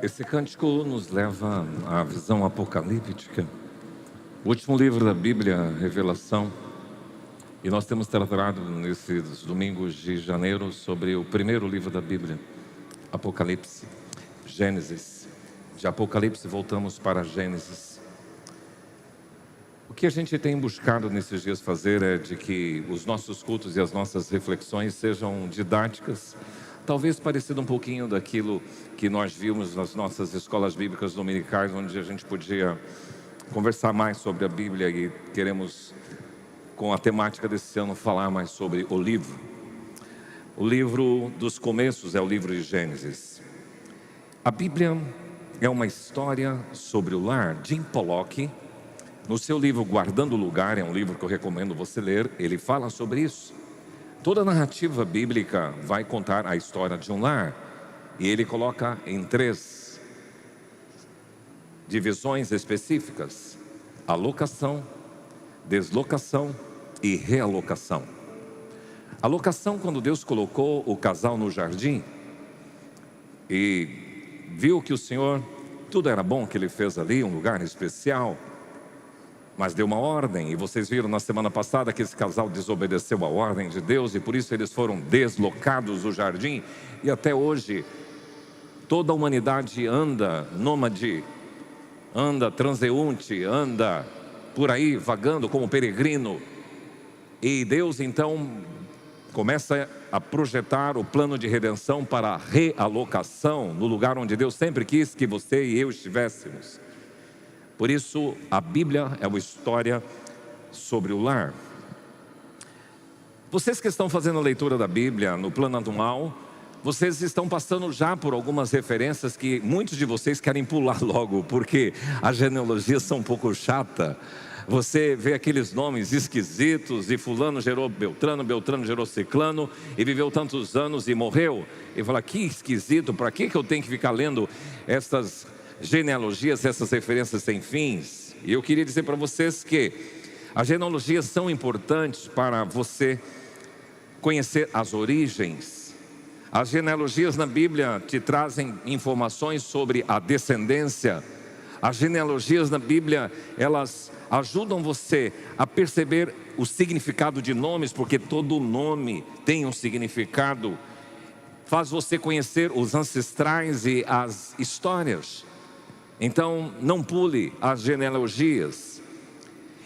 Esse cântico nos leva à visão apocalíptica, o último livro da Bíblia, Revelação. E nós temos tratado nesses domingos de janeiro sobre o primeiro livro da Bíblia, Apocalipse, Gênesis. De Apocalipse voltamos para Gênesis. O que a gente tem buscado nesses dias fazer é de que os nossos cultos e as nossas reflexões sejam didáticas, talvez parecido um pouquinho daquilo que nós vimos nas nossas escolas bíblicas dominicais, onde a gente podia conversar mais sobre a Bíblia, e queremos, com a temática desse ano, falar mais sobre o livro. O livro dos começos é o livro de Gênesis. A Bíblia é uma história sobre o lar. Jim Pollock, no seu livro Guardando o Lugar, é um livro que eu recomendo você ler, ele fala sobre isso. Toda a narrativa bíblica vai contar a história de um lar, e ele coloca em 3 divisões específicas: alocação, deslocação e realocação. A locação, quando Deus colocou o casal no jardim e viu que o Senhor, tudo era bom que Ele fez ali, um lugar especial, mas deu uma ordem, e vocês viram na semana passada que esse casal desobedeceu a ordem de Deus, e por isso eles foram deslocados do jardim. E até hoje toda a humanidade anda nômade, anda transeunte, anda por aí vagando como peregrino. E Deus então começa a projetar o plano de redenção para a realocação no lugar onde Deus sempre quis que você e eu estivéssemos. Por isso a Bíblia é uma história sobre o lar. Vocês que estão fazendo a leitura da Bíblia no plano anual, vocês estão passando já por algumas referências que muitos de vocês querem pular logo, porque as genealogias são um pouco chatas. Você vê aqueles nomes esquisitos, e fulano gerou Beltrano, Beltrano gerou Ciclano, e viveu tantos anos e morreu. E fala, que esquisito, para que eu tenho que ficar lendo essas genealogias, essas referências sem fins? E eu queria dizer para vocês que as genealogias são importantes para você conhecer as origens. As genealogias na Bíblia te trazem informações sobre a descendência. As genealogias na Bíblia, elas ajudam você a perceber o significado de nomes, porque todo nome tem um significado. Faz você conhecer os ancestrais e as histórias. Então, não pule as genealogias.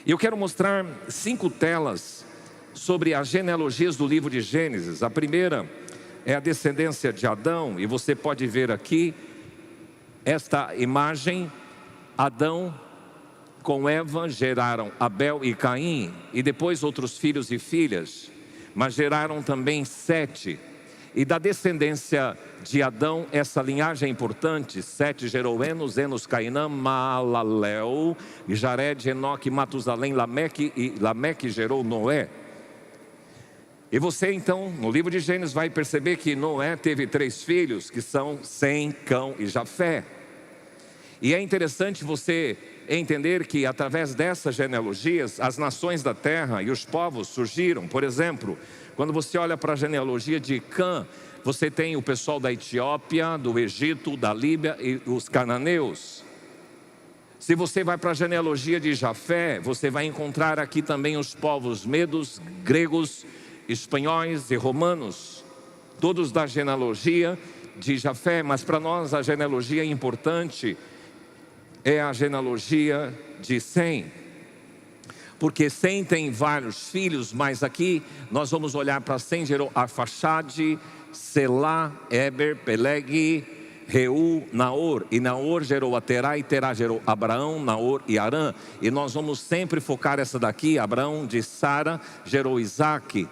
Eu quero mostrar 5 telas sobre as genealogias do livro de Gênesis. A primeira é a descendência de Adão, e você pode ver aqui esta imagem. Adão com Eva geraram Abel e Caim, e depois outros filhos e filhas, mas geraram também Sete. E da descendência de Adão, essa linhagem é importante. Sete gerou Enos, Enos Cainã, Maalalel, Jared, Enoque, Matusalém, Lameque, e Lameque gerou Noé. E você então, no livro de Gênesis, vai perceber que Noé teve 3 filhos, que são Sem, Cão e Jafé. E é interessante você entender que através dessas genealogias, as nações da terra e os povos surgiram. Por exemplo, quando você olha para a genealogia de Cã, você tem o pessoal da Etiópia, do Egito, da Líbia e os cananeus. Se você vai para a genealogia de Jafé, você vai encontrar aqui também os povos medos, gregos, espanhóis e romanos, todos da genealogia de Jafé. Mas para nós a genealogia importante é a genealogia de Sem, porque Sem tem vários filhos, mas aqui nós vamos olhar para Sem. Gerou Arfaxade, Selá, Eber, Peleg, Reu, Naor, e Naor gerou a Terá, e Terá gerou Abraão, Naor e Arã. E nós vamos sempre focar essa daqui. Abraão de Sara gerou Isaque.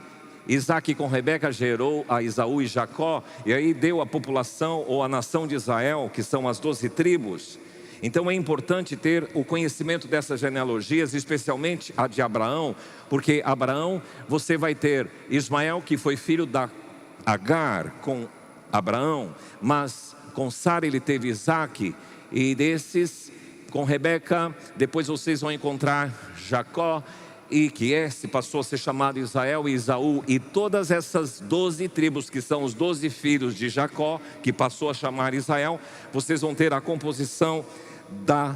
Isaque com Rebeca gerou a Esaú e Jacó, e aí deu a população ou a nação de Israel, que são as 12 tribos. Então é importante ter o conhecimento dessas genealogias, especialmente a de Abraão, porque Abraão, você vai ter Ismael, que foi filho da Agar com Abraão, mas com Sara ele teve Isaque, e desses com Rebeca, depois vocês vão encontrar Jacó, e que esse passou a ser chamado Israel e Esaú, e todas essas 12 tribos, que são os 12 filhos de Jacó, que passou a chamar Israel, vocês vão ter a composição da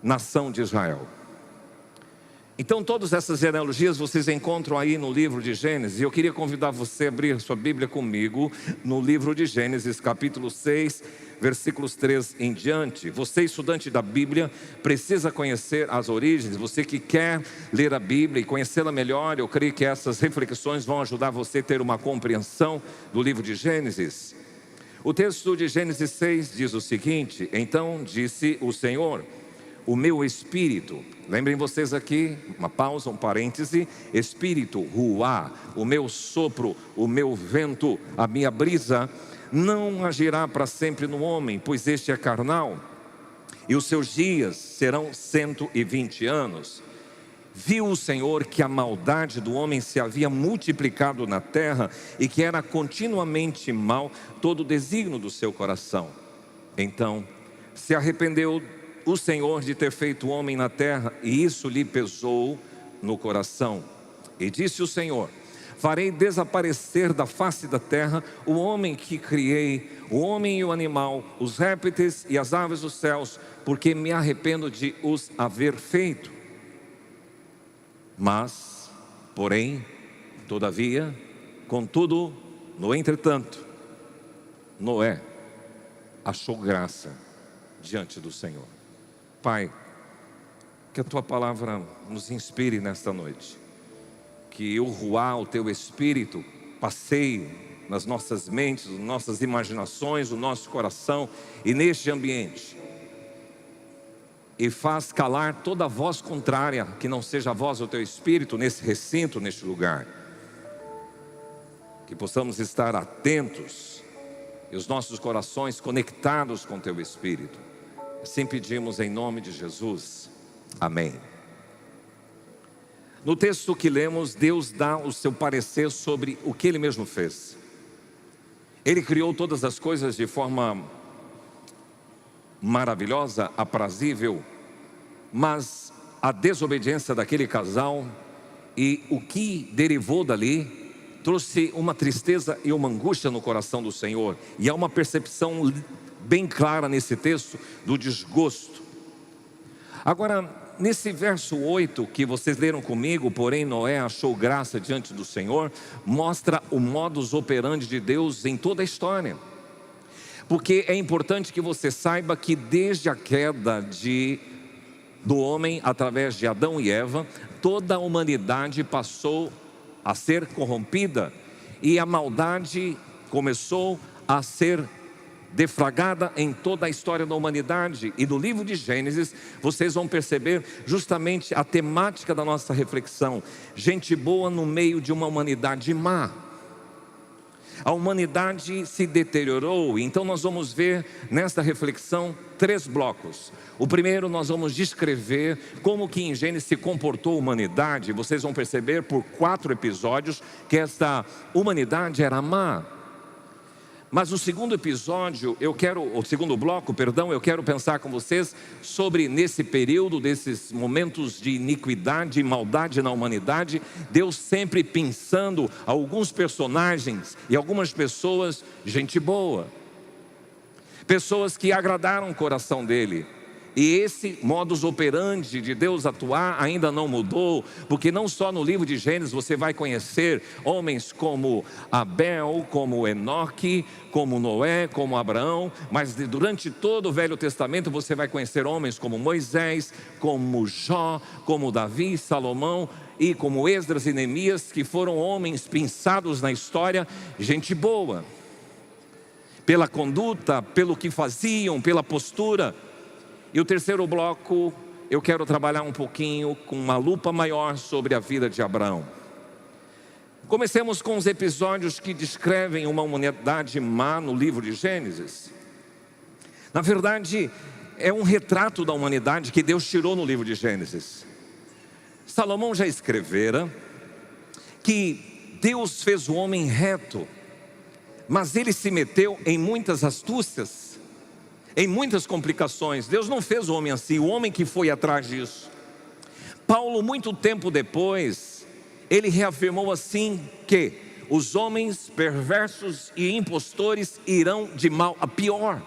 nação de Israel. Então todas essas genealogias vocês encontram aí no livro de Gênesis, e eu queria convidar você a abrir sua Bíblia comigo no livro de Gênesis, capítulo 6, versículos 3 em diante. Você, estudante da Bíblia, precisa conhecer as origens. Você que quer ler a Bíblia e conhecê-la melhor, eu creio que essas reflexões vão ajudar você a ter uma compreensão do livro de Gênesis. O texto de Gênesis 6 diz o seguinte: então disse o Senhor, o meu espírito, lembrem vocês aqui, uma pausa, um parêntese, espírito, ruá, o meu sopro, o meu vento, a minha brisa, não agirá para sempre no homem, pois este é carnal, e os seus dias serão 120 anos. Viu o Senhor que a maldade do homem se havia multiplicado na terra, e que era continuamente mal todo o desígnio do seu coração. Então se arrependeu o Senhor de ter feito o homem na terra, e isso lhe pesou no coração. E disse o Senhor: farei desaparecer da face da terra o homem que criei, o homem e o animal, os répteis e as aves dos céus, porque me arrependo de os haver feito. Mas, porém, todavia, contudo, no entretanto, Noé achou graça diante do Senhor. Pai, que a Tua palavra nos inspire nesta noite, que o ruá, o Teu Espírito, passeie nas nossas mentes, nas nossas imaginações, no nosso coração e neste ambiente, e faz calar toda voz contrária, que não seja a voz do Teu Espírito nesse recinto, neste lugar. Que possamos estar atentos e os nossos corações conectados com Teu Espírito. Assim pedimos em nome de Jesus, amém. No texto que lemos, Deus dá o seu parecer sobre o que Ele mesmo fez. Ele criou todas as coisas de forma maravilhosa, aprazível, mas a desobediência daquele casal e o que derivou dali trouxe uma tristeza e uma angústia no coração do Senhor, e há uma percepção bem clara nesse texto do desgosto. Agora, nesse verso 8 que vocês leram comigo, porém Noé achou graça diante do Senhor, mostra o modus operandi de Deus em toda a história. Porque é importante que você saiba que desde a queda do homem, através de Adão e Eva, toda a humanidade passou a ser corrompida, e a maldade começou a ser deflagrada em toda a história da humanidade. E no livro de Gênesis vocês vão perceber justamente a temática da nossa reflexão: gente boa no meio de uma humanidade má. A humanidade se deteriorou. Então nós vamos ver nesta reflexão 3 blocos. O primeiro, nós vamos descrever como que em Gênesis se comportou a humanidade. Vocês vão perceber por 4 episódios que esta humanidade era má. Mas no segundo episódio, segundo bloco, eu quero pensar com vocês sobre, nesse período, desses momentos de iniquidade e maldade na humanidade, Deus sempre pensando alguns personagens e algumas pessoas, gente boa, pessoas que agradaram o coração dele. E esse modus operandi de Deus atuar ainda não mudou, porque não só no livro de Gênesis você vai conhecer homens como Abel, como Enoque, como Noé, como Abraão, mas durante todo o Velho Testamento você vai conhecer homens como Moisés, como Jó, como Davi, Salomão e como Esdras e Neemias, que foram homens pensados na história, gente boa, pela conduta, pelo que faziam, pela postura. E o terceiro bloco, eu quero trabalhar um pouquinho com uma lupa maior sobre a vida de Abraão. Comecemos com os episódios que descrevem uma humanidade má no livro de Gênesis. Na verdade, é um retrato da humanidade que Deus tirou no livro de Gênesis. Salomão já escrevera que Deus fez o homem reto, mas ele se meteu em muitas astúcias, em muitas complicações. Deus não fez o homem assim, o homem que foi atrás disso. Paulo, muito tempo depois, ele reafirmou assim que os homens perversos e impostores irão de mal a pior.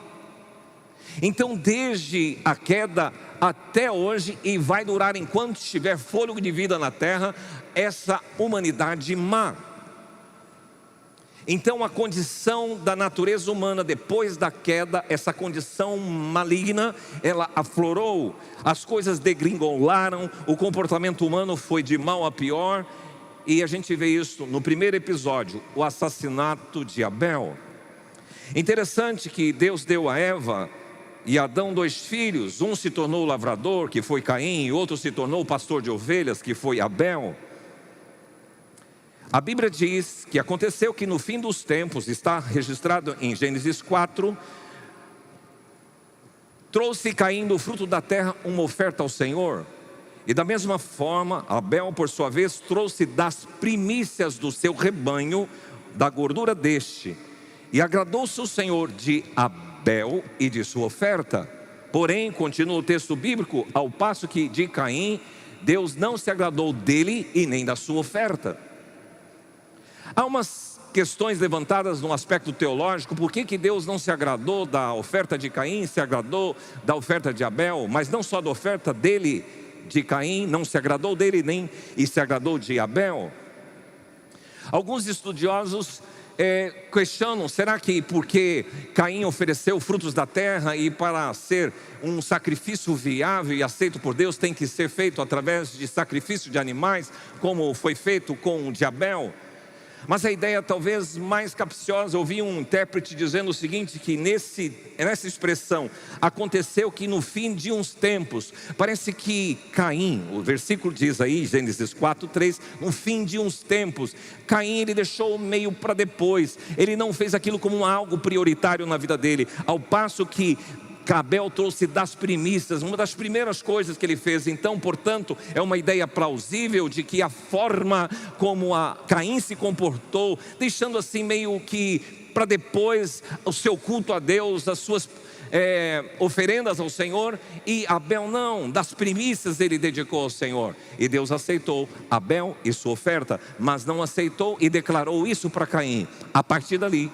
Então, desde a queda até hoje, e vai durar enquanto estiver fôlego de vida na terra, essa humanidade má. Então, a condição da natureza humana depois da queda, essa condição maligna, ela aflorou, as coisas degringolaram, o comportamento humano foi de mal a pior, e a gente vê isso no primeiro episódio, o assassinato de Abel. Interessante que Deus deu a Eva e Adão 2 filhos, um se tornou lavrador, que foi Caim, e outro se tornou pastor de ovelhas, que foi Abel. A Bíblia diz que aconteceu que no fim dos tempos, está registrado em Gênesis 4, trouxe Caim do fruto da terra uma oferta ao Senhor, e da mesma forma, Abel, por sua vez, trouxe das primícias do seu rebanho, da gordura deste, e agradou-se o Senhor de Abel e de sua oferta. Porém, continua o texto bíblico, ao passo que de Caim, Deus não se agradou dele e nem da sua oferta. Há umas questões levantadas no aspecto teológico, por que Deus não se agradou da oferta de Caim, se agradou da oferta de Abel, mas não só da oferta dele, de Caim, não se agradou dele nem e se agradou de Abel? Alguns estudiosos questionam, será que porque Caim ofereceu frutos da terra e para ser um sacrifício viável e aceito por Deus tem que ser feito através de sacrifício de animais, como foi feito com o de Abel? Mas a ideia talvez mais capciosa, eu ouvi um intérprete dizendo o seguinte, que nessa expressão, aconteceu que no fim de uns tempos, parece que Caim, o versículo diz aí, Gênesis 4:3, no fim de uns tempos, Caim ele deixou meio para depois, ele não fez aquilo como algo prioritário na vida dele, ao passo que Abel trouxe das primícias, uma das primeiras coisas que ele fez. Então, portanto, é uma ideia plausível de que a forma como Caim se comportou, deixando assim meio que para depois o seu culto a Deus, as suas oferendas ao Senhor, e Abel não, das primícias ele dedicou ao Senhor, e Deus aceitou Abel e sua oferta, mas não aceitou e declarou isso para Caim. A partir dali,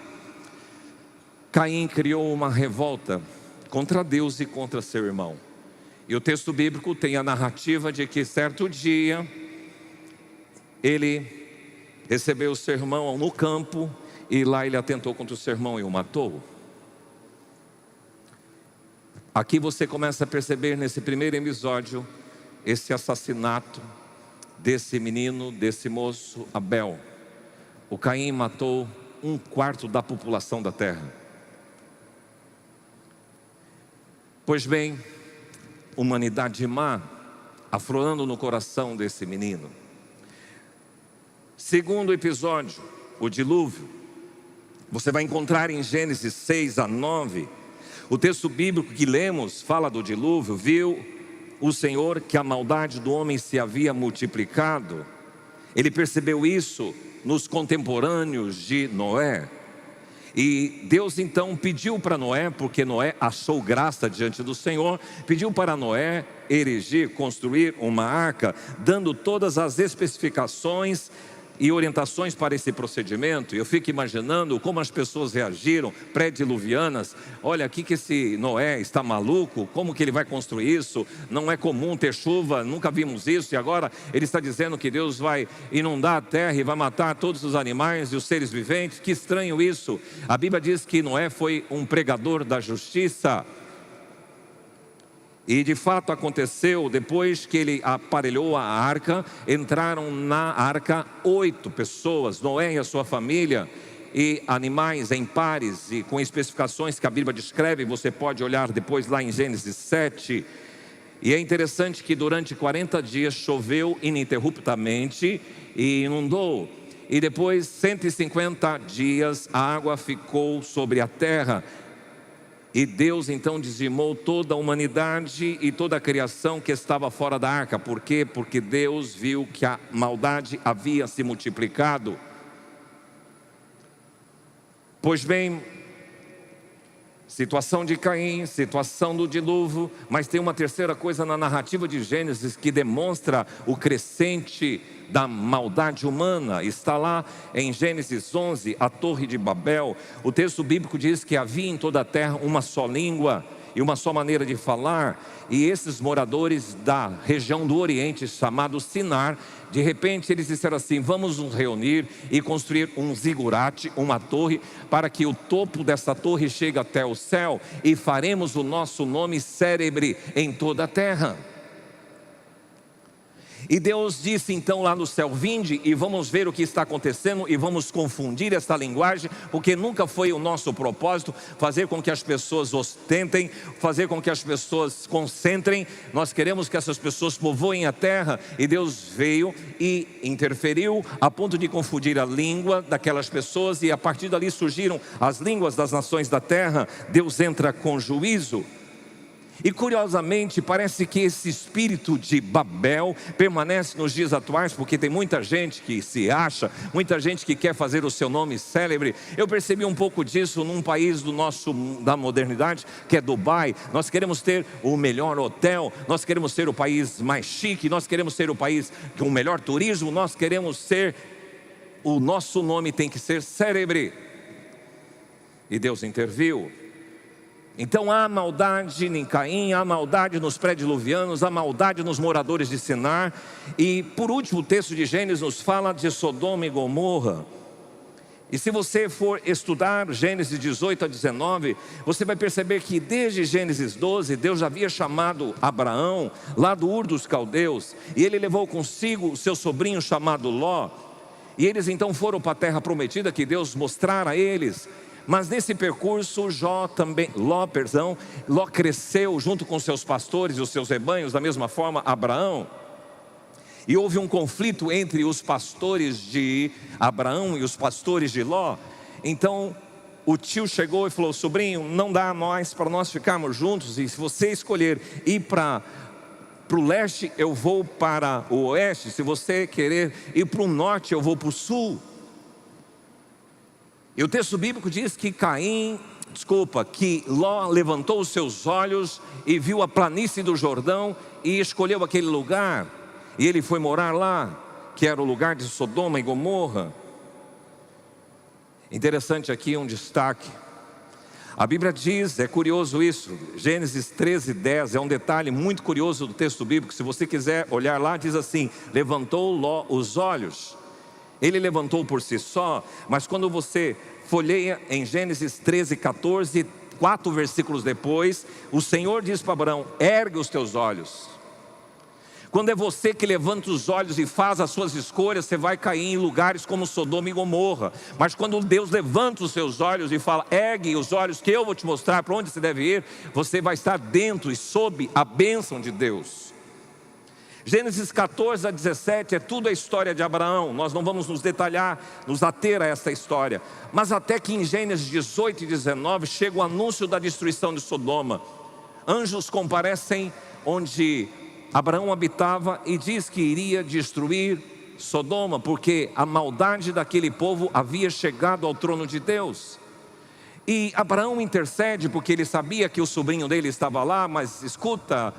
Caim criou uma revolta contra Deus e contra seu irmão. E o texto bíblico tem a narrativa de que certo dia ele recebeu o seu irmão no campo e lá ele atentou contra o seu irmão e o matou. Aqui você começa a perceber nesse primeiro episódio esse assassinato desse menino, desse moço Abel. O Caim matou 1/4 da população da terra. Pois bem, humanidade má aflorando no coração desse menino. Segundo episódio, o dilúvio. Você vai encontrar em Gênesis 6-9, o texto bíblico que lemos fala do dilúvio. Viu o Senhor que a maldade do homem se havia multiplicado. Ele percebeu isso nos contemporâneos de Noé. E Deus então pediu para Noé, porque Noé achou graça diante do Senhor, pediu para Noé erigir, construir uma arca, dando todas as especificações e orientações para esse procedimento. Eu fico imaginando como as pessoas reagiram, pré-diluvianas. Olha, aqui que esse Noé está maluco, como que ele vai construir isso? Não é comum ter chuva, nunca vimos isso, e agora ele está dizendo que Deus vai inundar a terra e vai matar todos os animais e os seres viventes. Que estranho isso. A Bíblia diz que Noé foi um pregador da justiça. E de fato aconteceu, depois que ele aparelhou a arca, entraram na arca 8 pessoas, Noé e a sua família, e animais em pares, e com especificações que a Bíblia descreve, você pode olhar depois lá em Gênesis 7. E é interessante que durante 40 dias choveu ininterruptamente e inundou. E depois 150 dias a água ficou sobre a terra. E Deus então dizimou toda a humanidade e toda a criação que estava fora da arca. Por quê? Porque Deus viu que a maldade havia se multiplicado. Pois bem, Situação de Caim, situação do dilúvio, mas tem uma terceira coisa na narrativa de Gênesis que demonstra o crescente da maldade humana. Está lá em Gênesis 11, a Torre de Babel. O texto bíblico diz que havia em toda a terra uma só língua e uma só maneira de falar, e esses moradores da região do Oriente, chamados Sinar, de repente eles disseram assim: vamos nos reunir e construir um zigurate, uma torre, para que o topo dessa torre chegue até o céu, e faremos o nosso nome célebre em toda a terra. E Deus disse então lá no céu: vinde e vamos ver o que está acontecendo e vamos confundir essa linguagem, porque nunca foi o nosso propósito fazer com que as pessoas ostentem, fazer com que as pessoas concentrem. Nós queremos que essas pessoas povoem a terra, e Deus veio e interferiu a ponto de confundir a língua daquelas pessoas, e a partir dali surgiram as línguas das nações da terra. Deus entra com juízo. E curiosamente parece que esse espírito de Babel permanece nos dias atuais, porque tem muita gente que se acha, muita gente que quer fazer o seu nome célebre. Eu percebi um pouco disso num país da modernidade, que é Dubai. Nós queremos ter o melhor hotel, nós queremos ser o país mais chique, nós queremos ser o país com o melhor turismo, nós queremos ser, o nosso nome tem que ser célebre. E Deus interviu. Então há maldade em Caim, há maldade nos pré-diluvianos, há maldade nos moradores de Sinar. E por último, o texto de Gênesis nos fala de Sodoma e Gomorra. E se você for estudar Gênesis 18 a 19, você vai perceber que desde Gênesis 12, Deus já havia chamado Abraão lá do Ur dos Caldeus, e ele levou consigo o seu sobrinho chamado Ló. E eles então foram para a terra prometida que Deus mostrara a eles. Mas nesse percurso, Ló cresceu junto com seus pastores e os seus rebanhos, da mesma forma Abraão. E houve um conflito entre os pastores de Abraão e os pastores de Ló. Então o tio chegou e falou: sobrinho, não dá mais para nós ficarmos juntos, e se você escolher ir para o leste, eu vou para o oeste. Se você querer ir para o norte, eu vou para o sul. E o texto bíblico diz que Ló levantou os seus olhos e viu a planície do Jordão e escolheu aquele lugar. E ele foi morar lá, que era o lugar de Sodoma e Gomorra. Interessante aqui um destaque. A Bíblia diz, é curioso isso, Gênesis 13, 10, é um detalhe muito curioso do texto bíblico. Se você quiser olhar lá, diz assim: levantou Ló os olhos. Ele levantou por si só, mas quando você folheia em Gênesis 13, 14, 4 versículos depois, o Senhor diz para Abraão: ergue os teus olhos. Quando é você que levanta os olhos e faz as suas escolhas, você vai cair em lugares como Sodoma e Gomorra. Mas quando Deus levanta os seus olhos e fala: ergue os olhos que eu vou te mostrar para onde você deve ir, você vai estar dentro e sob a bênção de Deus. Gênesis 14 a 17 é tudo a história de Abraão. Nós não vamos nos ater a essa história. Mas até que em Gênesis 18 e 19 chega o anúncio da destruição de Sodoma. Anjos comparecem onde Abraão habitava e diz que iria destruir Sodoma, porque a maldade daquele povo havia chegado ao trono de Deus. E Abraão intercede porque ele sabia que o sobrinho dele estava lá. Mas escuta,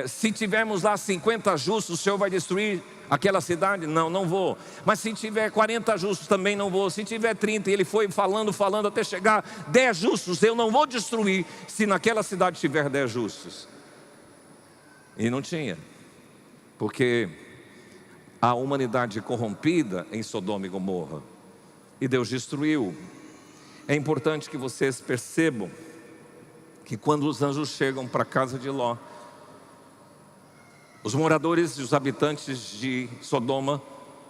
se tivermos lá 50 justos, o Senhor vai destruir aquela cidade? Não, não vou. Mas se tiver 40 justos, também não vou. Se tiver 30, e ele foi falando até chegar 10 justos, eu não vou destruir se naquela cidade tiver 10 justos. E não tinha, porque a humanidade corrompida em Sodoma e Gomorra, e Deus destruiu. É importante que vocês percebam que quando os anjos chegam para a casa de Ló, os moradores e os habitantes de Sodoma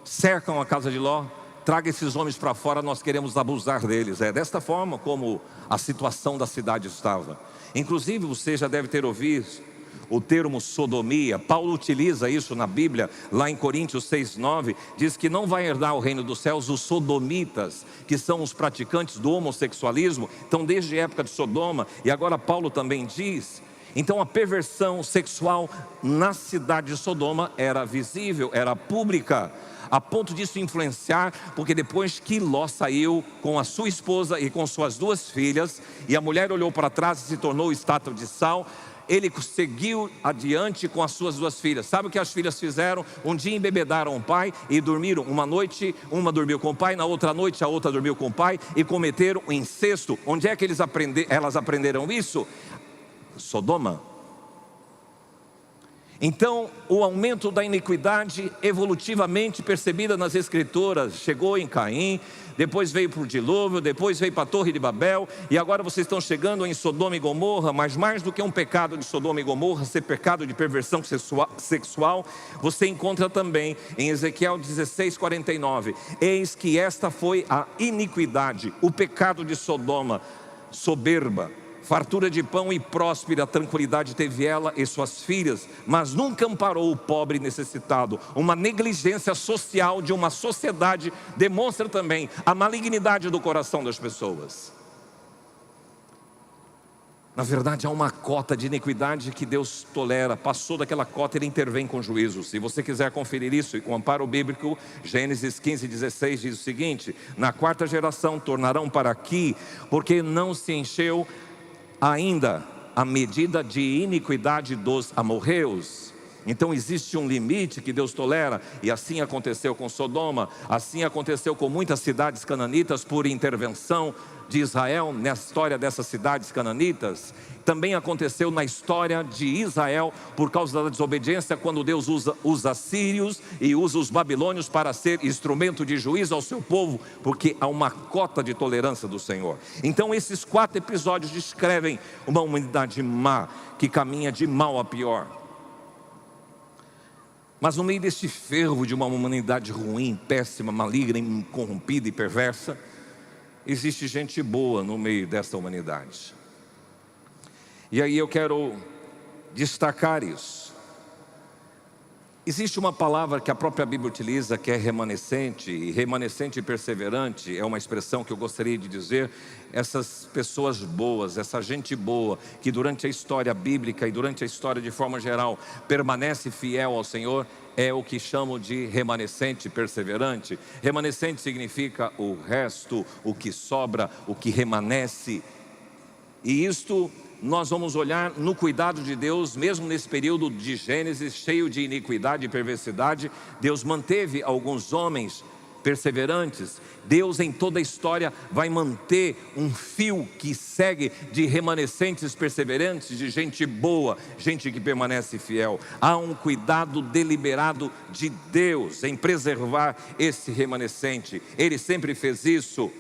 cercam a casa de Ló: traga esses homens para fora, nós queremos abusar deles. É desta forma como a situação da cidade estava. Inclusive você já deve ter ouvido o termo sodomia. Paulo utiliza isso na Bíblia, lá em Coríntios 6:9, diz que não vai herdar o reino dos céus os sodomitas, que são os praticantes do homossexualismo. Então desde a época de Sodoma, e agora Paulo também diz. Então a perversão sexual na cidade de Sodoma era visível, era pública. a ponto disso influenciar, porque depois que Ló saiu com a sua esposa e com suas 2 filhas, e a mulher olhou para trás e se tornou estátua de sal, ele seguiu adiante com as suas 2 filhas. Sabe o que as filhas fizeram? Um dia embebedaram o pai e dormiram. Uma noite, uma dormiu com o pai, na outra noite a outra dormiu com o pai e cometeram o incesto. Onde é que elas aprenderam isso? Sodoma. Então, o aumento da iniquidade evolutivamente percebida nas Escrituras chegou em Caim, depois veio para o dilúvio, depois veio para a Torre de Babel, e agora vocês estão chegando em Sodoma e Gomorra. Mas mais do que um pecado de Sodoma e Gomorra ser pecado de perversão sexual, você encontra também em Ezequiel 16:49, eis que esta foi a iniquidade, o pecado de Sodoma: soberba, fartura de pão e próspera tranquilidade teve ela e suas filhas, mas nunca amparou o pobre e necessitado. Uma negligência social de uma sociedade demonstra também a malignidade do coração das pessoas. Na verdade, há uma cota de iniquidade que Deus tolera. Passou daquela cota, Ele intervém com juízo. Se você quiser conferir isso e com amparo bíblico, Gênesis 15:16 diz o seguinte: na 4ª geração tornarão para aqui, porque não se encheu ainda a medida de iniquidade dos amorreus. Então existe um limite que Deus tolera, e assim aconteceu com Sodoma, assim aconteceu com muitas cidades cananitas por intervenção de Israel na história dessas cidades cananitas. Também aconteceu na história de Israel por causa da desobediência, quando Deus usa os assírios e usa os babilônios para ser instrumento de juízo ao seu povo, porque há uma cota de tolerância do Senhor. Então esses 4 episódios descrevem uma humanidade má, que caminha de mal a pior. Mas no meio deste fervo de uma humanidade ruim, péssima, maligna, corrompida e perversa, existe gente boa no meio desta humanidade. E aí eu quero destacar isso. Existe uma palavra que a própria Bíblia utiliza, que é remanescente, e remanescente e perseverante é uma expressão que eu gostaria de dizer. Essas pessoas boas, essa gente boa, que durante a história bíblica e durante a história de forma geral permanece fiel ao Senhor, é o que chamo de remanescente e perseverante. Remanescente significa o resto, o que sobra, o que remanesce. E isto nós vamos olhar no cuidado de Deus, mesmo nesse período de Gênesis, cheio de iniquidade e perversidade. Deus manteve alguns homens perseverantes. Deus em toda a história vai manter um fio que segue de remanescentes perseverantes, de gente boa, gente que permanece fiel. Há um cuidado deliberado de Deus em preservar esse remanescente. Ele sempre fez isso.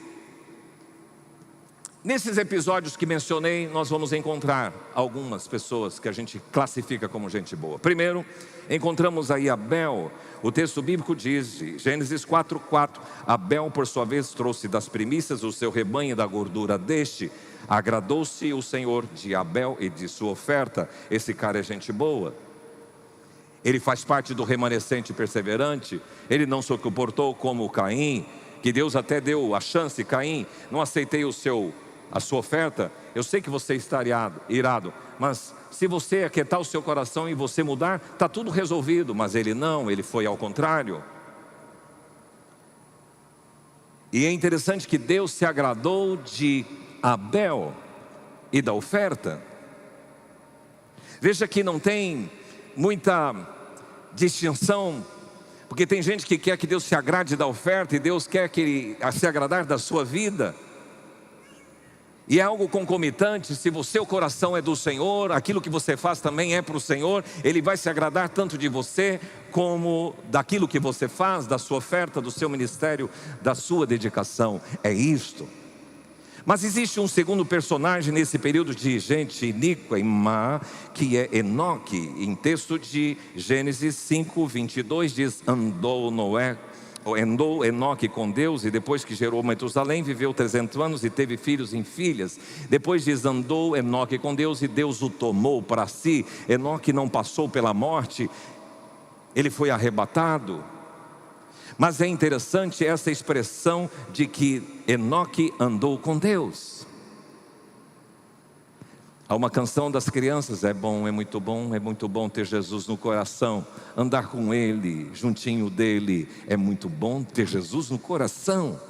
Nesses episódios que mencionei, nós vamos encontrar algumas pessoas que a gente classifica como gente boa. Primeiro, encontramos aí Abel. O texto bíblico diz, Gênesis 4:4, Abel por sua vez trouxe das primícias o seu rebanho e da gordura deste. Agradou-se o Senhor de Abel e de sua oferta. Esse cara é gente boa. Ele faz parte do remanescente perseverante. Ele não se comportou como Caim, que Deus até deu a chance. Caim, não aceitei a sua oferta, eu sei que você está irado, mas se você aquietar o seu coração e você mudar, está tudo resolvido. Mas ele não, ele foi ao contrário. E é interessante que Deus se agradou de Abel e da oferta. Veja que não tem muita distinção, porque tem gente que quer que Deus se agrade da oferta e Deus quer que Ele se agradar da sua vida. E é algo concomitante. Se o seu coração é do Senhor, aquilo que você faz também é para o Senhor. Ele vai se agradar tanto de você como daquilo que você faz, da sua oferta, do seu ministério, da sua dedicação. É isto. Mas existe um segundo personagem nesse período de gente iníqua e má, que é Enoque. Em texto de Gênesis 5:22 diz: andou Enoque com Deus, e depois que gerou Metusalém, viveu 300 anos e teve filhos e filhas. Depois diz, andou Enoque com Deus e Deus o tomou para si. Enoque não passou pela morte, ele foi arrebatado. Mas é interessante essa expressão de que Enoque andou com Deus. Há uma canção das crianças: é muito bom ter Jesus no coração. Andar com Ele, juntinho dEle, é muito bom ter Jesus no coração.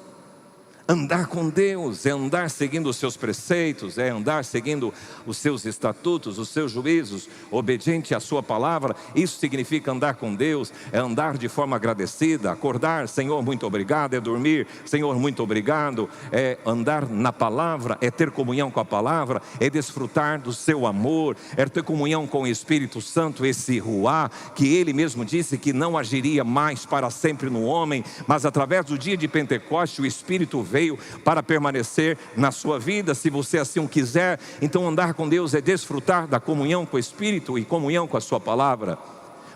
Andar com Deus é andar seguindo os seus preceitos, é andar seguindo os seus estatutos, os seus juízos, obediente à sua palavra. Isso significa andar com Deus, é andar de forma agradecida, acordar, Senhor, muito obrigado, é dormir, Senhor, muito obrigado, é andar na palavra, é ter comunhão com a palavra, é desfrutar do seu amor, é ter comunhão com o Espírito Santo, esse ruá, que Ele mesmo disse que não agiria mais para sempre no homem, mas através do dia de Pentecostes o Espírito veio para permanecer na sua vida, se você assim o quiser. Então andar com Deus é desfrutar da comunhão com o Espírito e comunhão com a sua palavra.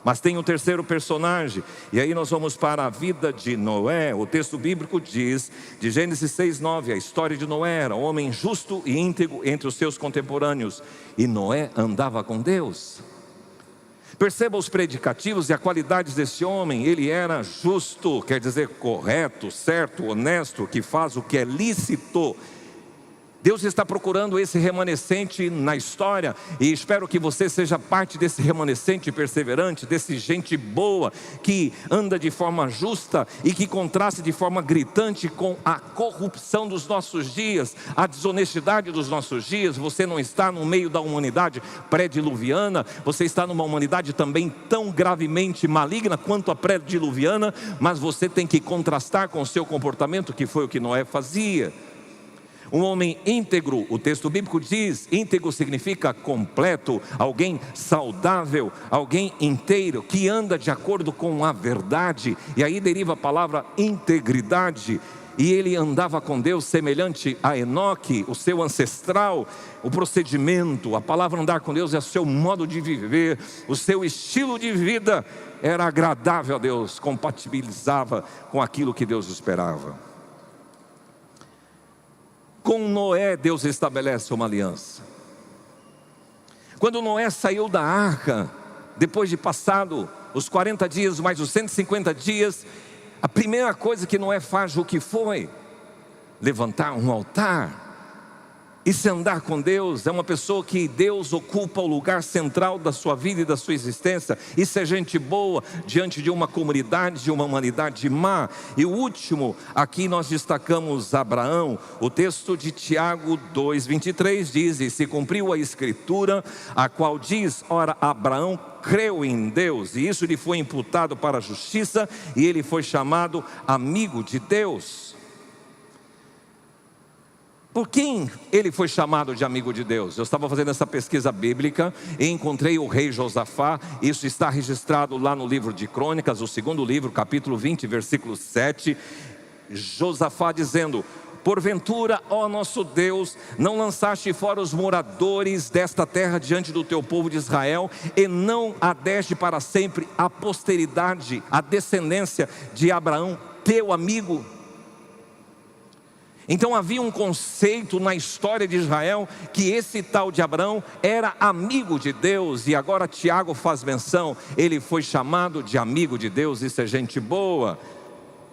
Mas tem um terceiro personagem, e aí nós vamos para a vida de Noé. O texto bíblico diz, de Gênesis 6:9, a história de Noé: era um homem justo e íntegro entre os seus contemporâneos, e Noé andava com Deus. Perceba os predicativos e a qualidade desse homem. Ele era justo, quer dizer correto, certo, honesto, que faz o que é lícito. Deus está procurando esse remanescente na história, e espero que você seja parte desse remanescente perseverante, desse gente boa, que anda de forma justa e que contraste de forma gritante com a corrupção dos nossos dias, a desonestidade dos nossos dias. Você não está no meio da humanidade pré-diluviana, você está numa humanidade também tão gravemente maligna quanto a pré-diluviana, mas você tem que contrastar com o seu comportamento, que foi o que Noé fazia. Um homem íntegro, o texto bíblico diz, íntegro significa completo, alguém saudável, alguém inteiro, que anda de acordo com a verdade. E aí deriva a palavra integridade. E ele andava com Deus semelhante a Enoque, o seu ancestral. O procedimento, a palavra andar com Deus é o seu modo de viver, o seu estilo de vida era agradável a Deus, compatibilizava com aquilo que Deus esperava. Com Noé, Deus estabelece uma aliança. Quando Noé saiu da arca, depois de passado os 40 dias, mais os 150 dias, a primeira coisa que Noé faz, o que foi? Levantar um altar. Isso é andar com Deus, é uma pessoa que Deus ocupa o lugar central da sua vida e da sua existência. Isso é gente boa diante de uma comunidade, de uma humanidade má. E o último, aqui nós destacamos Abraão. O texto de Tiago 2:23 diz: e se cumpriu a escritura, a qual diz, ora, Abraão creu em Deus, e isso lhe foi imputado para a justiça, e ele foi chamado amigo de Deus. Por quem ele foi chamado de amigo de Deus? Eu estava fazendo essa pesquisa bíblica e encontrei o rei Josafá. Isso está registrado lá no livro de Crônicas, o segundo livro, capítulo 20, versículo 7. Josafá dizendo: porventura, ó nosso Deus, não lançaste fora os moradores desta terra diante do teu povo de Israel, e não adeste para sempre a posteridade, a descendência de Abraão, teu amigo? Então havia um conceito na história de Israel, que esse tal de Abraão era amigo de Deus. E agora Tiago faz menção, ele foi chamado de amigo de Deus. Isso é gente boa.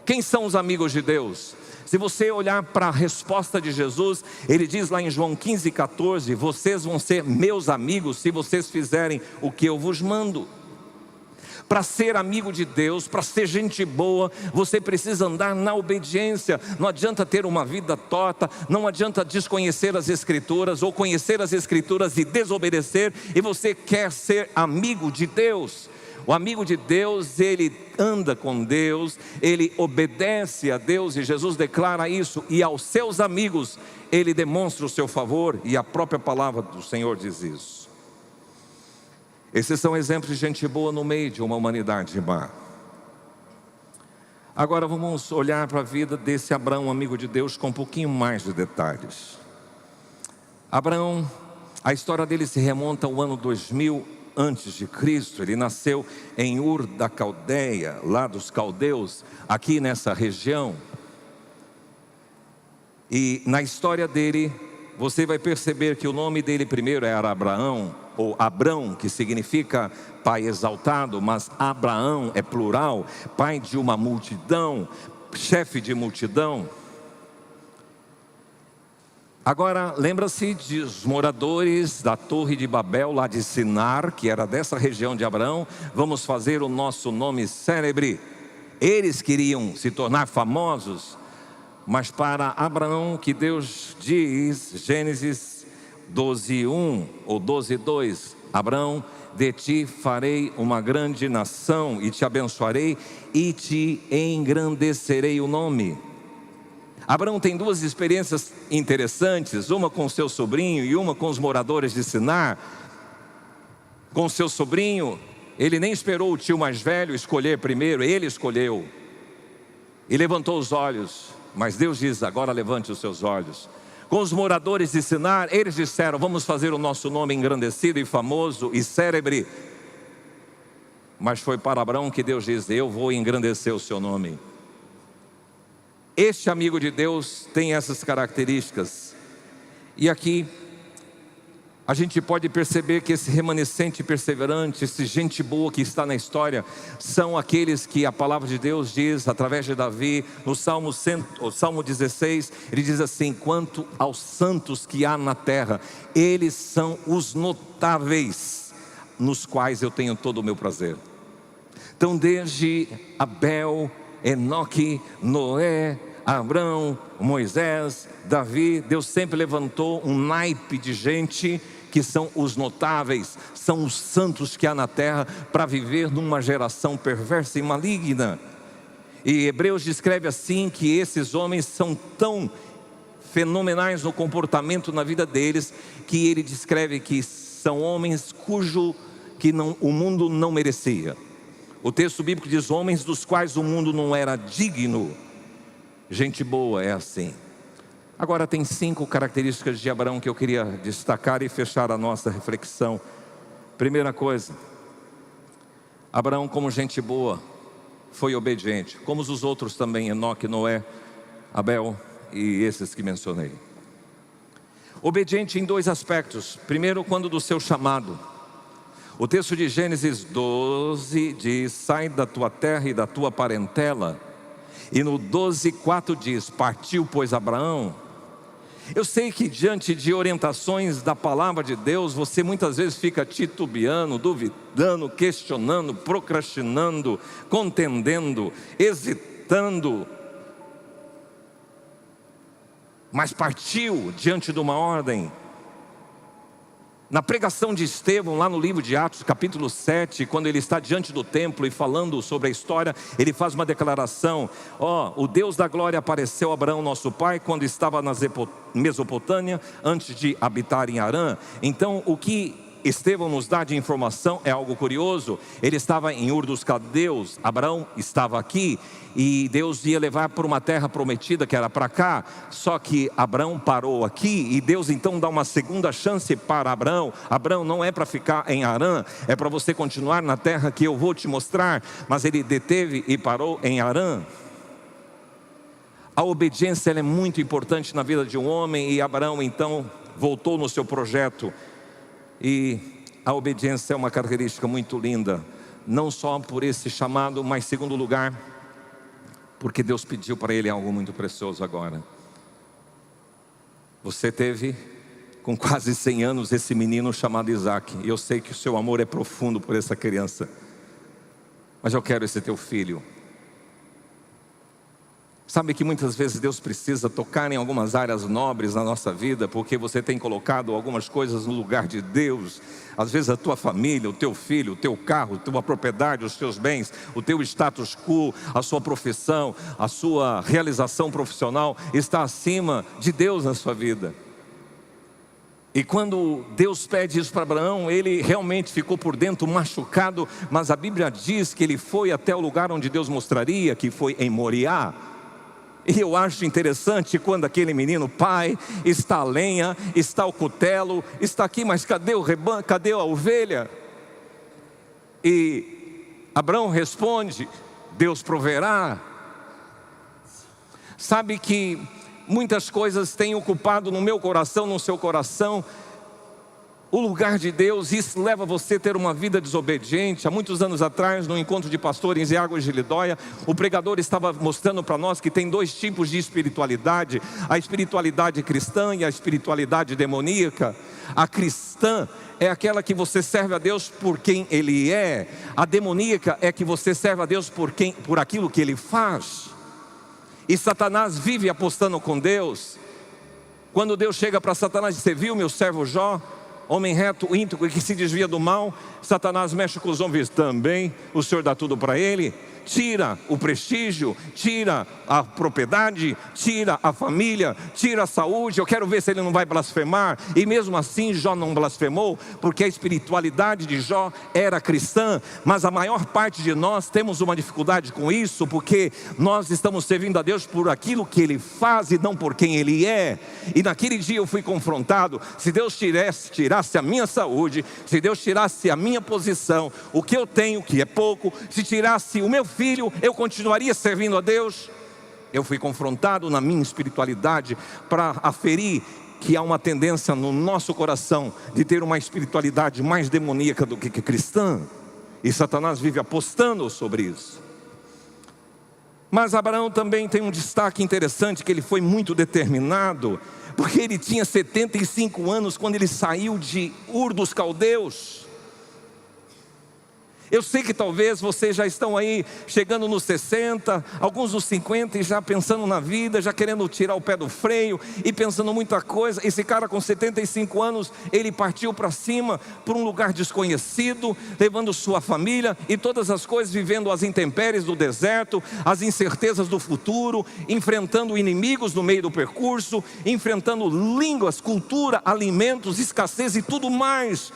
Quem são os amigos de Deus? Se você olhar para a resposta de Jesus, ele diz lá em João 15:14, vocês vão ser meus amigos se vocês fizerem o que eu vos mando. Para ser amigo de Deus, para ser gente boa, você precisa andar na obediência. Não adianta ter uma vida torta, não adianta desconhecer as Escrituras ou conhecer as Escrituras e desobedecer, e você quer ser amigo de Deus. O amigo de Deus, ele anda com Deus, ele obedece a Deus, e Jesus declara isso, e aos seus amigos ele demonstra o seu favor, e a própria palavra do Senhor diz isso. Esses são exemplos de gente boa no meio de uma humanidade má. Agora vamos olhar para a vida desse Abraão, amigo de Deus, com um pouquinho mais de detalhes. Abraão, a história dele se remonta ao ano 2000 antes de Cristo. Ele nasceu em Ur da Caldeia, lá dos caldeus, aqui nessa região. E na história dele, você vai perceber que o nome dele primeiro era Abraão, ou Abrão, que significa pai exaltado, mas Abraão é plural, pai de uma multidão, chefe de multidão. Agora, lembra-se dos moradores da Torre de Babel, lá de Sinar, que era dessa região de Abraão. Vamos fazer o nosso nome célebre. Eles queriam se tornar famosos, mas para Abraão, que Deus diz, Gênesis 12:1 ou 12:2, Abraão, de ti farei uma grande nação e te abençoarei e te engrandecerei o nome. Abraão tem duas experiências interessantes, uma com seu sobrinho e uma com os moradores de Sinar. Com seu sobrinho, ele nem esperou o tio mais velho escolher primeiro, ele escolheu e levantou os olhos, mas Deus diz, agora levante os seus olhos. Com os moradores de Sinar, eles disseram, vamos fazer o nosso nome engrandecido e famoso e célebre. Mas foi para Abraão que Deus diz, eu vou engrandecer o seu nome. Este amigo de Deus tem essas características. E aqui a gente pode perceber que esse remanescente perseverante, esse gente boa que está na história, são aqueles que a palavra de Deus diz através de Davi, no Salmo 16, ele diz assim, quanto aos santos que há na terra, eles são os notáveis, nos quais eu tenho todo o meu prazer. Então desde Abel, Enoque, Noé, Abraão, Moisés, Davi, Deus sempre levantou um naipe de gente que são os notáveis, são os santos que há na terra para viver numa geração perversa e maligna. E Hebreus descreve assim que esses homens são tão fenomenais no comportamento na vida deles, que ele descreve que são homens o mundo não merecia. O texto bíblico diz homens dos quais o mundo não era digno. Gente boa é assim. Agora tem 5 características de Abraão que eu queria destacar e fechar a nossa reflexão. Primeira coisa, Abraão como gente boa foi obediente, como os outros também, Enoque, Noé, Abel e esses que mencionei. Obediente em 2 aspectos. Primeiro, quando do seu chamado. O texto de Gênesis 12 diz, sai da tua terra e da tua parentela. E no 12:4 diz, partiu pois Abraão. Eu sei que diante de orientações da palavra de Deus, você muitas vezes fica titubeando, duvidando, questionando, procrastinando, contendendo, hesitando. Mas partiu diante de uma ordem. Na pregação de Estevão, lá no livro de Atos, capítulo 7, quando ele está diante do templo e falando sobre a história, ele faz uma declaração, o Deus da glória apareceu a Abraão, nosso pai, quando estava na Mesopotâmia, antes de habitar em Harã. Então, o que Estevão nos dá de informação é algo curioso. Ele estava em Ur dos Caldeus, Abraão estava aqui, e Deus ia levar para uma terra prometida que era para cá. Só que Abraão parou aqui, e Deus então dá uma segunda chance para Abraão. Abraão, não é para ficar em Harã, é para você continuar na terra que eu vou te mostrar. Mas ele deteve e parou em Harã. A obediência ela é muito importante na vida de um homem, e Abraão então voltou no seu projeto. E a obediência é uma característica muito linda, não só por esse chamado, mas em segundo lugar, porque Deus pediu para ele algo muito precioso agora. Você teve com quase 100 anos esse menino chamado Isaac, e eu sei que o seu amor é profundo por essa criança, mas eu quero esse teu filho. Sabe que muitas vezes Deus precisa tocar em algumas áreas nobres na nossa vida, porque você tem colocado algumas coisas no lugar de Deus. Às vezes a tua família, o teu filho, o teu carro, a tua propriedade, os teus bens, o teu status quo, a sua profissão, a sua realização profissional está acima de Deus na sua vida. E quando Deus pede isso para Abraão, ele realmente ficou por dentro machucado, mas a Bíblia diz que ele foi até o lugar onde Deus mostraria, que foi em Moriá. E eu acho interessante quando aquele menino, pai, está a lenha, está o cutelo, está aqui, mas cadê o rebanho, cadê a ovelha? E Abraão responde, Deus proverá. Sabe que muitas coisas têm ocupado no meu coração, no seu coração, o lugar de Deus, isso leva você a ter uma vida desobediente. Há muitos anos atrás, no encontro de pastores em Águas de Lindóia, o pregador estava mostrando para nós que tem dois tipos de espiritualidade: a espiritualidade cristã e a espiritualidade demoníaca. A cristã é aquela que você serve a Deus por quem Ele é. A demoníaca é que você serve a Deus por aquilo que Ele faz. E Satanás vive apostando com Deus. Quando Deus chega para Satanás e diz: você viu meu servo Jó, homem reto, íntegro e que se desvia do mal? Satanás mexe com os homens também. O Senhor dá tudo para ele. Tira o prestígio, tira a propriedade, tira a família, tira a saúde. Eu quero ver se ele não vai blasfemar. E mesmo assim Jó não blasfemou, porque a espiritualidade de Jó era cristã. Mas a maior parte de nós temos uma dificuldade com isso, porque nós estamos servindo a Deus por aquilo que Ele faz e não por quem Ele é. E naquele dia eu fui confrontado: se Deus tirasse a minha saúde, se Deus tirasse a minha posição, o que eu tenho, que é pouco, se tirasse o meu filho, eu continuaria servindo a Deus? Eu fui confrontado na minha espiritualidade para aferir que há uma tendência no nosso coração de ter uma espiritualidade mais demoníaca do que cristã. E Satanás vive apostando sobre isso. Mas Abraão também tem um destaque interessante, que ele foi muito determinado, porque ele tinha 75 anos quando ele saiu de Ur dos Caldeus. Eu sei que talvez vocês já estão aí chegando nos 60, alguns nos 50 e já pensando na vida, já querendo tirar o pé do freio e pensando muita coisa. Esse cara com 75 anos, ele partiu para cima, por um lugar desconhecido, levando sua família e todas as coisas, vivendo as intempéries do deserto, as incertezas do futuro, enfrentando inimigos no meio do percurso, enfrentando línguas, cultura, alimentos, escassez e tudo mais.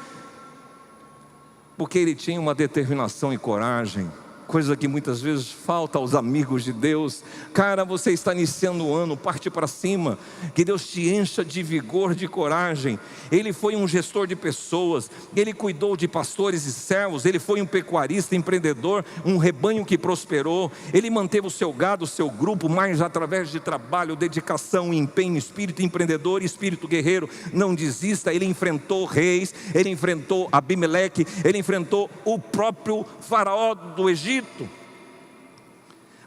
Porque ele tinha uma determinação e coragem, coisa que muitas vezes falta aos amigos de Deus. Cara, você está iniciando o ano, parte para cima, que Deus te encha de vigor, de coragem. Ele foi um gestor de pessoas, ele cuidou de pastores e servos, ele foi um pecuarista, empreendedor, um rebanho que prosperou. Ele manteve o seu gado, o seu grupo, mas através de trabalho, dedicação, empenho, espírito empreendedor, espírito guerreiro. Não desista. Ele enfrentou reis, ele enfrentou Abimeleque, ele enfrentou o próprio faraó do Egito.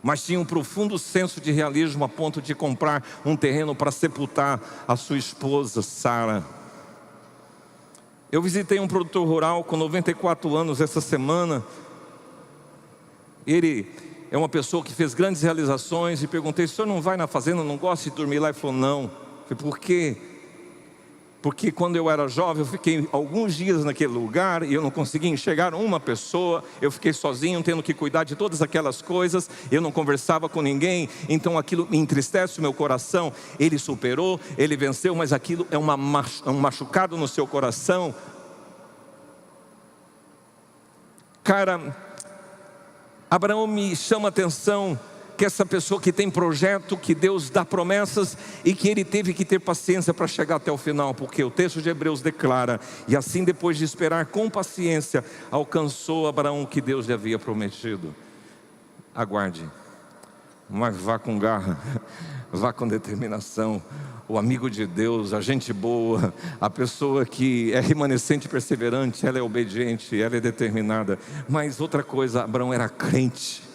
Mas tinha um profundo senso de realismo a ponto de comprar um terreno para sepultar a sua esposa Sara. Eu visitei um produtor rural com 94 anos essa semana. Ele é uma pessoa que fez grandes realizações e perguntei: o senhor não vai na fazenda, não gosta de dormir lá? Ele falou: não. Eu falei: por quê? Porque quando eu era jovem, eu fiquei alguns dias naquele lugar e eu não conseguia enxergar uma pessoa. Eu fiquei sozinho, tendo que cuidar de todas aquelas coisas. Eu não conversava com ninguém, então aquilo me entristece o meu coração. Ele superou, ele venceu, mas aquilo é um machucado no seu coração. Cara, Abraão me chama a atenção, que essa pessoa que tem projeto, que Deus dá promessas e que ele teve que ter paciência para chegar até o final, porque o texto de Hebreus declara: e assim, depois de esperar com paciência, alcançou Abraão o que Deus lhe havia prometido. Aguarde, mas vá com garra, vá com determinação. O amigo de Deus, a gente boa, a pessoa que é remanescente e perseverante, ela é obediente, ela é determinada. Mas outra coisa, Abraão era crente.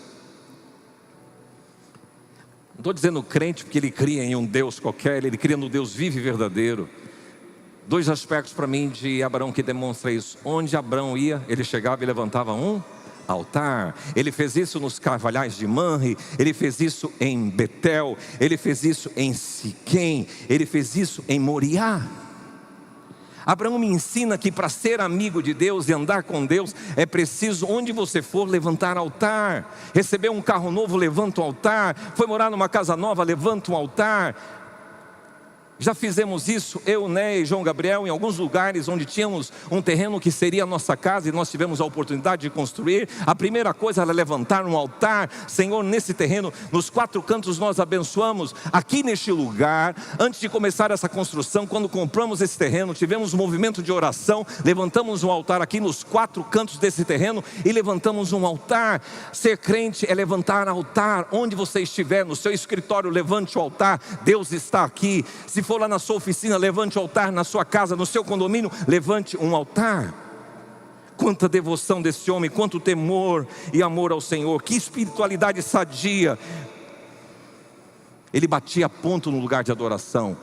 Não estou dizendo crente porque ele cria em um Deus qualquer, ele cria no Deus vivo e verdadeiro. Dois aspectos para mim de Abraão que demonstram isso. Onde Abraão ia, ele chegava e levantava um altar. Ele fez isso nos carvalhais de Manre, ele fez isso em Betel, ele fez isso em Siquém, ele fez isso em Moriá. Abraão me ensina que para ser amigo de Deus e andar com Deus, é preciso, onde você for, levantar altar. Receber um carro novo, levanta um altar. Foi morar numa casa nova, levanta um altar. Já fizemos isso, eu, Né e João Gabriel, em alguns lugares onde tínhamos um terreno que seria a nossa casa e nós tivemos a oportunidade de construir. A primeira coisa era levantar um altar. Senhor, nesse terreno, nos 4 cantos nós abençoamos. Aqui neste lugar, antes de começar essa construção, quando compramos esse terreno, tivemos um movimento de oração, levantamos um altar aqui nos 4 cantos desse terreno e levantamos um altar. Ser crente é levantar altar. Onde você estiver, no seu escritório, levante o altar. Deus está aqui. Se for for lá na sua oficina, levante um altar. Na sua casa, no seu condomínio, levante um altar. Quanta devoção desse homem, quanto temor e amor ao Senhor, que espiritualidade sadia. Ele batia ponto no lugar de adoração.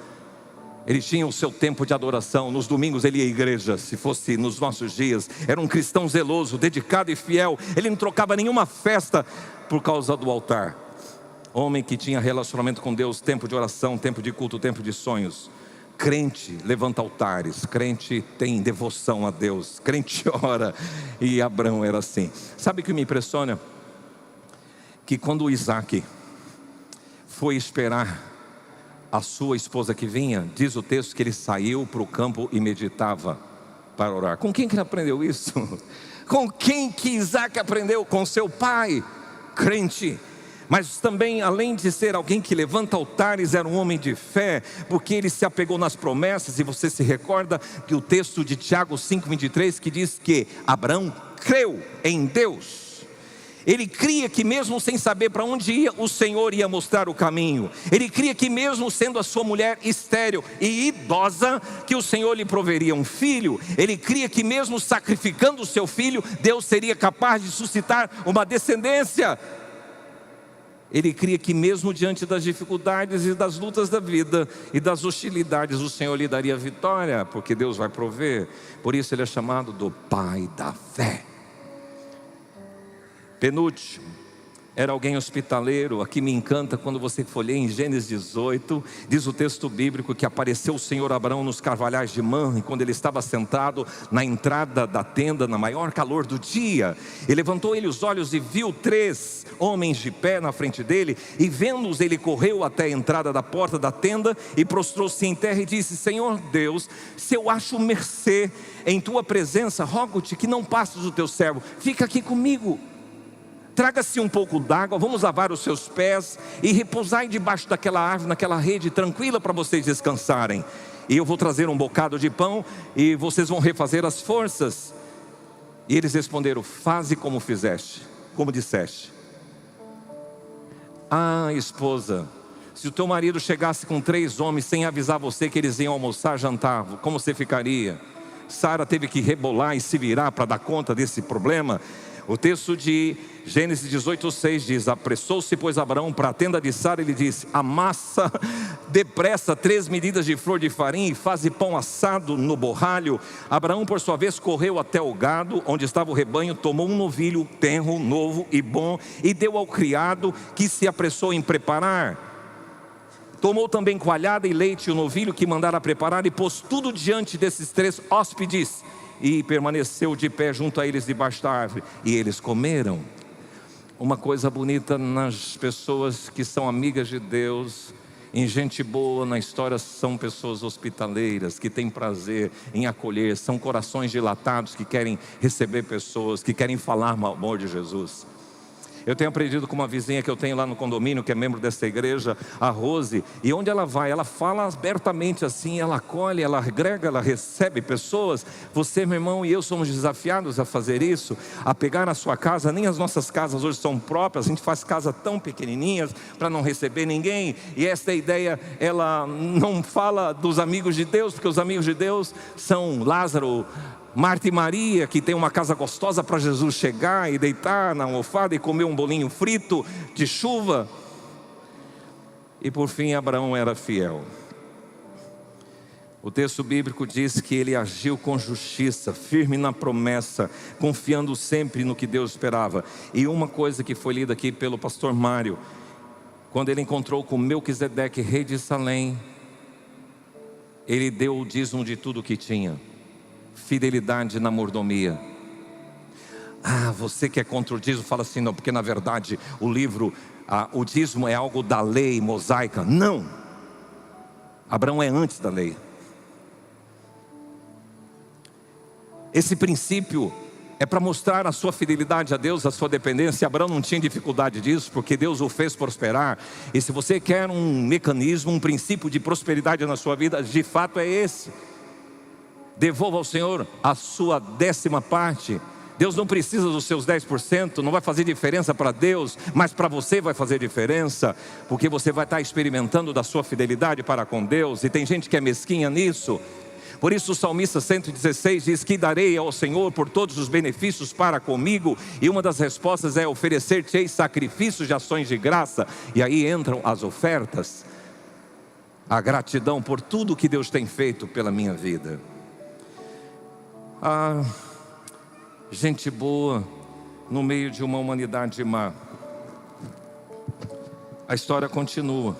Ele tinha o seu tempo de adoração. Nos domingos ele ia à igreja, se fosse nos nossos dias. Era um cristão zeloso, dedicado e fiel. Ele não trocava nenhuma festa por causa do altar. Homem que tinha relacionamento com Deus, tempo de oração, tempo de culto, tempo de sonhos. Crente levanta altares, crente tem devoção a Deus, crente ora. E Abraão era assim. Sabe o que me impressiona? Que quando Isaac foi esperar a sua esposa que vinha, diz o texto que ele saiu para o campo e meditava para orar. Com quem que ele aprendeu isso? Com quem que Isaac aprendeu? Com seu pai, crente. Mas também, além de ser alguém que levanta altares, era um homem de fé, porque ele se apegou nas promessas. E você se recorda que o texto de Tiago 5,23, que diz que Abraão creu em Deus. Ele cria que mesmo sem saber para onde ia, o Senhor ia mostrar o caminho. Ele cria que mesmo sendo a sua mulher estéril e idosa, que o Senhor lhe proveria um filho. Ele cria que mesmo sacrificando o seu filho, Deus seria capaz de suscitar uma descendência. Ele cria que mesmo diante das dificuldades e das lutas da vida e das hostilidades, o Senhor lhe daria vitória, porque Deus vai prover. Por isso ele é chamado do pai da fé. Penúltimo, era alguém hospitaleiro. Aqui me encanta quando você folheia em Gênesis 18, diz o texto bíblico que apareceu o Senhor Abraão nos carvalhais de Mamre, quando ele estava sentado na entrada da tenda, na maior calor do dia. E levantou ele os olhos e viu 3 homens de pé na frente dele, e vendo-os ele correu até a entrada da porta da tenda e prostrou-se em terra e disse: Senhor Deus, se eu acho mercê em tua presença, rogo-te que não passes o teu servo, fica aqui comigo. Traga-se um pouco d'água, vamos lavar os seus pés e repousai debaixo daquela árvore, naquela rede tranquila para vocês descansarem. E eu vou trazer um bocado de pão e vocês vão refazer as forças. E eles responderam: faze como fizeste, como disseste. Ah, esposa, se o teu marido chegasse com 3 homens sem avisar você que eles iam almoçar, jantar, como você ficaria? Sara teve que rebolar e se virar para dar conta desse problema. O texto de Gênesis 18:6 diz: apressou-se, pois, Abraão para a tenda de Sara, e lhe disse: amassa depressa 3 medidas de flor de farinha e faze pão assado no borralho. Abraão, por sua vez, correu até o gado, onde estava o rebanho, tomou um novilho tenro, novo e bom, e deu ao criado, que se apressou em preparar. Tomou também coalhada e leite e o novilho que mandara preparar, e pôs tudo diante desses 3 hóspedes, e permaneceu de pé junto a eles debaixo da árvore, e eles comeram. Uma coisa bonita nas pessoas que são amigas de Deus, em gente boa na história, são pessoas hospitaleiras, que têm prazer em acolher, são corações dilatados que querem receber pessoas, que querem falar o amor de Jesus. Eu tenho aprendido com uma vizinha que eu tenho lá no condomínio, que é membro dessa igreja, a Rose, e onde ela vai, ela fala abertamente assim, ela acolhe, ela agrega, ela recebe pessoas. Você, meu irmão, e eu somos desafiados a fazer isso, a pegar a sua casa. Nem as nossas casas hoje são próprias, a gente faz casas tão pequenininhas para não receber ninguém. E essa ideia, ela não fala dos amigos de Deus, porque os amigos de Deus são Lázaro, Marta e Maria, que tem uma casa gostosa para Jesus chegar e deitar na almofada e comer um bolinho frito de chuva. E por fim, Abraão era fiel. O texto bíblico diz que ele agiu com justiça, firme na promessa, confiando sempre no que Deus esperava. E uma coisa que foi lida aqui pelo pastor Mário, quando ele encontrou com Melquisedeque, rei de Salém, ele deu o dízimo de tudo que tinha. Fidelidade na mordomia. Ah, você que é contra o dízimo fala assim: não, porque na verdade o dízimo é algo da lei mosaica. Não, Abraão é antes da lei. Esse princípio é para mostrar a sua fidelidade a Deus, a sua dependência. Abraão não tinha dificuldade disso, porque Deus o fez prosperar. E se você quer um mecanismo, um princípio de prosperidade na sua vida, de fato é esse. Devolva ao Senhor a sua 10ª parte Deus não precisa dos seus 10%, não vai fazer diferença para Deus, mas para você vai fazer diferença, porque você vai estar experimentando da sua fidelidade para com Deus. E tem gente que é mesquinha nisso. Por isso o salmista 116 diz que darei ao Senhor por todos os benefícios para comigo. E uma das respostas é oferecer-te sacrifícios de ações de graça. E aí entram as ofertas, a gratidão por tudo que Deus tem feito pela minha vida. Gente boa no meio de uma humanidade má. A história continua.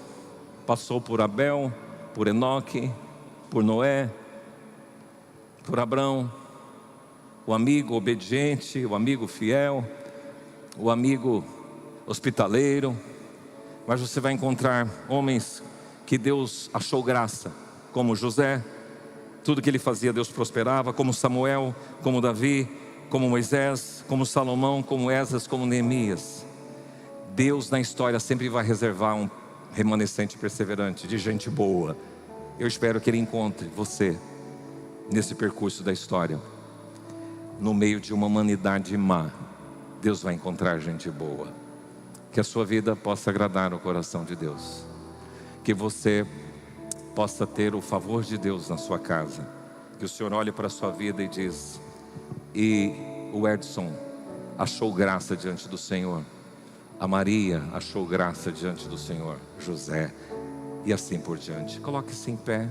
Passou por Abel, por Enoque, por Noé, por Abrão, o amigo obediente, o amigo fiel, o amigo hospitaleiro. Mas você vai encontrar homens que Deus achou graça, como José. Tudo que ele fazia Deus prosperava, como Samuel, como Davi, como Moisés, como Salomão, como Esdras, como Neemias. Deus na história sempre vai reservar um remanescente perseverante de gente boa. Eu espero que Ele encontre você nesse percurso da história. No meio de uma humanidade má, Deus vai encontrar gente boa. Que a sua vida possa agradar o coração de Deus. Que você possa ter o favor de Deus na sua casa. Que o Senhor olhe para a sua vida e diz: e o Edson achou graça diante do Senhor, a Maria achou graça diante do Senhor, José, e assim por diante. Coloque-se em pé.